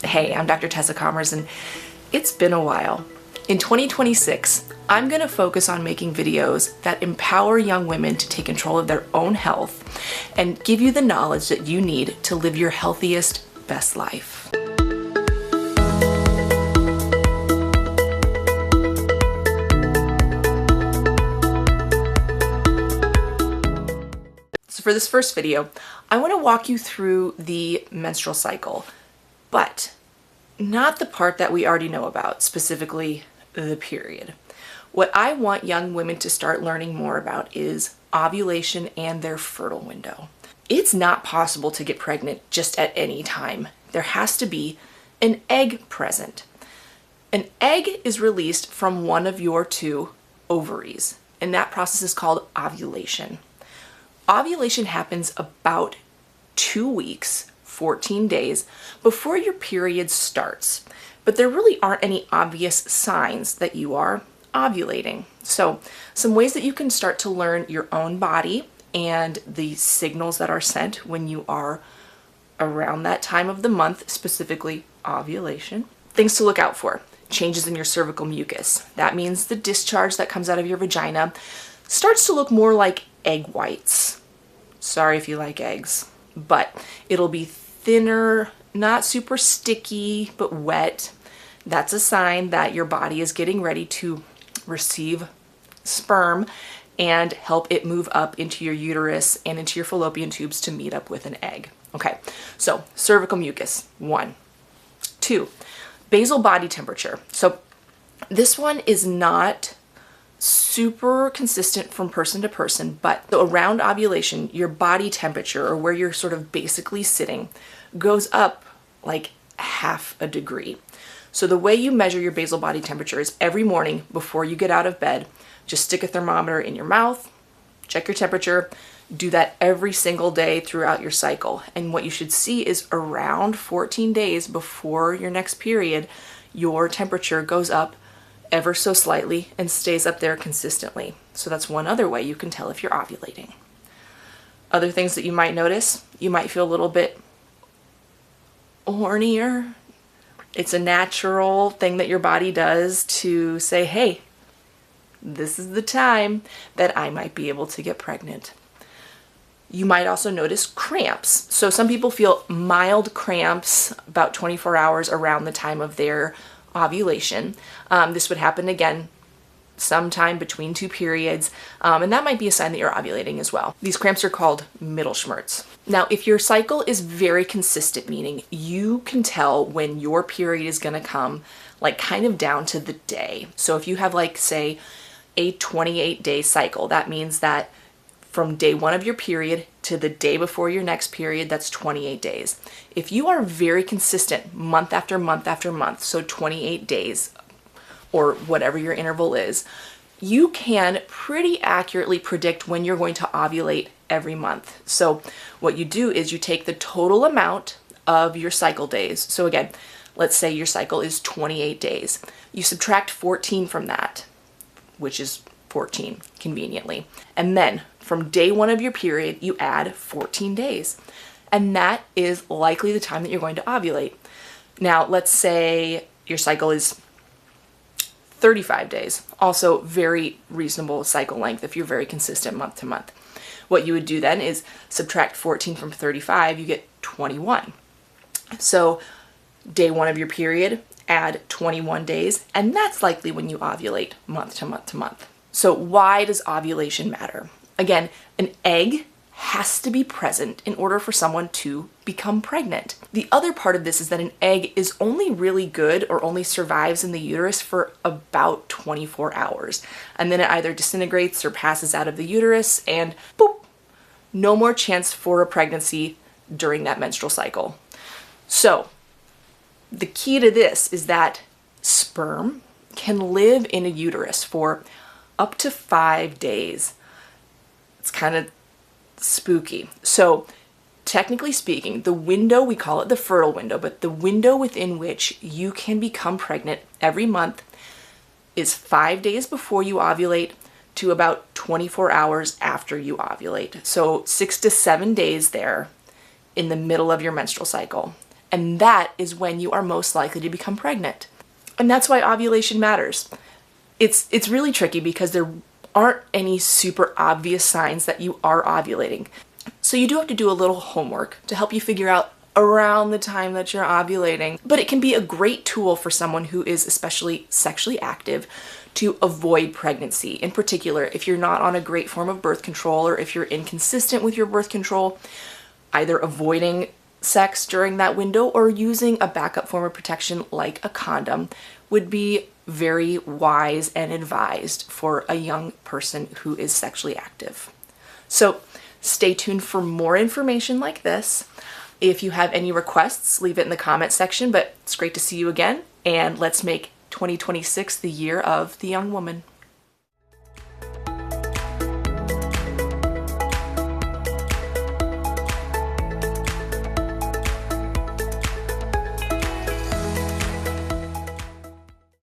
Hey, I'm Dr. Tessa Commerce, and it's been a while. In 2026, I'm going to focus on making videos that empower young women to take control of their own health and give you the knowledge that you need to live your healthiest, best life. So for this first video, I want to walk you through the menstrual cycle, but not the part that we already know about, specifically the period. What I want young women to start learning more about is ovulation and their fertile window. It's not possible to get pregnant just at any time. There has to be an egg present. An egg is released from one of your two ovaries, and that process is called ovulation. Ovulation happens about 2 weeks, 14 days before your period starts, but there really aren't any obvious signs that you are ovulating. So some ways that you can start to learn your own body and the signals that are sent when you are around that time of the month, specifically ovulation. Things to look out for: changes in your cervical mucus. That means the discharge that comes out of your vagina starts to look more like egg whites. Sorry if you like eggs, but it'll be thinner, not super sticky, but wet. That's a sign that your body is getting ready to receive sperm and help it move up into your uterus and into your fallopian tubes to meet up with an egg. Okay, so cervical mucus, 1. 2, basal body temperature. So this one is not super consistent from person to person, but around ovulation, your body temperature, or where you're sort of basically sitting, goes up like half a degree. So the way you measure your basal body temperature is every morning before you get out of bed, just stick a thermometer in your mouth, check your temperature. Do that every single day throughout your cycle. And what you should see is around 14 days before your next period, your temperature goes up ever so slightly and stays up there consistently. So that's one other way you can tell if you're ovulating. Other things that you might notice: you might feel a little bit hornier. It's a natural thing that your body does to say, hey, this is the time that I might be able to get pregnant. You might also notice cramps. So some people feel mild cramps about 24 hours around the time of their ovulation. This would happen again sometime between 2 periods, and that might be a sign that you're ovulating as well. These cramps are called Mittelschmerz. Now, if your cycle is very consistent, meaning you can tell when your period is going to come, like kind of down to the day. So if you have, like, say, a 28-day cycle, that means that from day 1 of your period to the day before your next period, that's 28 days. If you are very consistent month after month after month, so 28 days or whatever your interval is, you can pretty accurately predict when you're going to ovulate every month. So what you do is you take the total amount of your cycle days. So again, let's say your cycle is 28 days. You subtract 14 from that, which is 14 conveniently. And then from day 1 of your period, you add 14 days. And that is likely the time that you're going to ovulate. Now, let's say your cycle is 35 days. Also very reasonable cycle length if you're very consistent month to month. What you would do then is subtract 14 from 35, you get 21. So day 1 of your period, add 21 days, and that's likely when you ovulate month to month to month. So why does ovulation matter? Again, an egg has to be present in order for someone to become pregnant. The other part of this is that an egg is only really good or only survives in the uterus for about 24 hours. And then it either disintegrates or passes out of the uterus, and boop, no more chance for a pregnancy during that menstrual cycle. So the key to this is that sperm can live in a uterus for up to 5 days. It's kind of spooky. So technically speaking, the window, we call it the fertile window, but the window within which you can become pregnant every month is 5 days before you ovulate to about 24 hours after you ovulate. So 6 to 7 days there in the middle of your menstrual cycle. And that is when you are most likely to become pregnant. And that's why ovulation matters. It's really tricky because there aren't any super obvious signs that you are ovulating. So you do have to do a little homework to help you figure out around the time that you're ovulating. But it can be a great tool for someone who is especially sexually active to avoid pregnancy. In particular, if you're not on a great form of birth control or if you're inconsistent with your birth control, either avoiding sex during that window or using a backup form of protection like a condom would be very wise and advised for a young person who is sexually active. So stay tuned for more information like this. If you have any requests, leave it in the comment section, but it's great to see you again, and let's make 2026 the year of the young woman.